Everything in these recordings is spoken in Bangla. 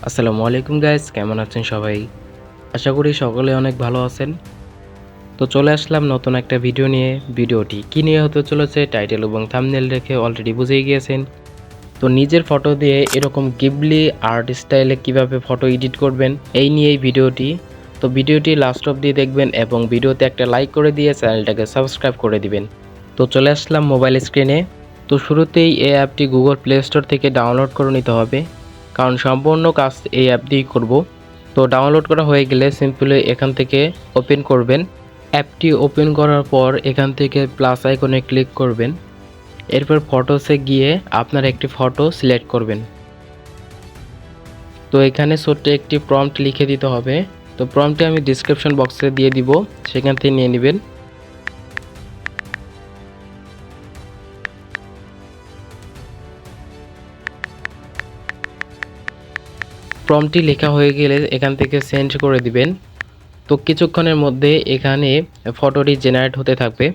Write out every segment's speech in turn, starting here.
আসসালামু আলাইকুম গাইস, কেমন আছেন সবাই? আশা করি সকলে অনেক ভালো আছেন। তো চলে আসলাম নতুন একটা ভিডিও নিয়ে। ভিডিওটি কী নিয়ে হতে চলেছে টাইটেল এবং থাম্বনেল দেখে অলরেডি বুঝেই গিয়েছেন। তো নিজের ফটো দিয়ে এরকম গিবলি আর্ট স্টাইলে কিভাবে ফটো এডিট করবেন এই নিয়েই ভিডিওটি। তো ভিডিওটি লাস্ট অবধি দেখবেন এবং ভিডিওতে একটা লাইক করে দিয়ে চ্যানেলটাকে সাবস্ক্রাইব করে দিবেন। তো চলে আসলাম মোবাইল স্ক্রিনে। তো শুরুতেই এই অ্যাপটি গুগল প্লে স্টোর থেকে ডাউনলোড করে নিতে হবে, কারণ সম্পূর্ণ কাজ এই অ্যাপ দিয়েই করব। তো ডাউনলোড করা হয়ে গেলে সিম্পলি এখান থেকে ওপেন করবেন। অ্যাপটি ওপেন করার পর এখান থেকে প্লাস আইকনে ক্লিক করবেন। এরপর ফটোসে গিয়ে আপনার একটি ফটো সিলেক্ট করবেন। তো এখানে ছোট্ট একটি প্রম্পট লিখে দিতে হবে। তো প্রম্পটটি আমি ডিসক্রিপশন বক্সে দিয়ে দিব, সেখান থেকে নিয়ে নেবেন। প্রম্পটটি লেখা হয়ে গেলে এখান থেকে সেন্ড করে দিবেন। তো কিছুক্ষণের মধ্যে এখানে ফটোটি জেনারেট হতে থাকবে।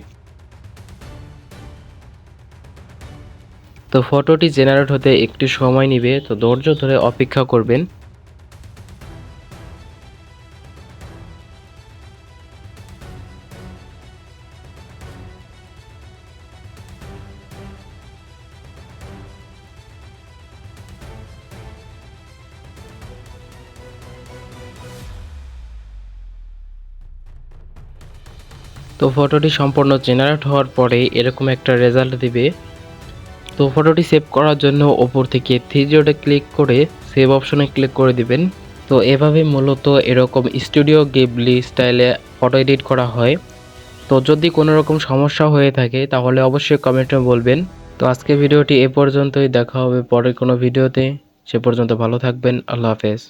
তো ফটোটি জেনারেট হতে একটু সময় নেবে, তো ধৈর্য ধরে অপেক্ষা করবেন। তো ফটোটি সম্পূর্ণ জেনারেট হওয়ার পরে এরকম একটা রেজাল্ট দিবে। তো ফটোটি সেভ করার জন্য ওপর থেকে থ্রি ডটে ক্লিক করে সেভ অপশনে ক্লিক করে দিবেন। তো এভাবে মূলত এরকম স্টুডিও গিবলি স্টাইলে ফটো এডিট করা হয়। তো যদি কোনো রকম সমস্যা হয়ে থাকে তাহলে অবশ্যই কমেন্টে বলবেন। তো আজকে ভিডিওটি এ পর্যন্তই, দেখা হবে পরের কোনো ভিডিওতে। সে পর্যন্ত ভালো থাকবেন। আল্লাহ হাফেজ।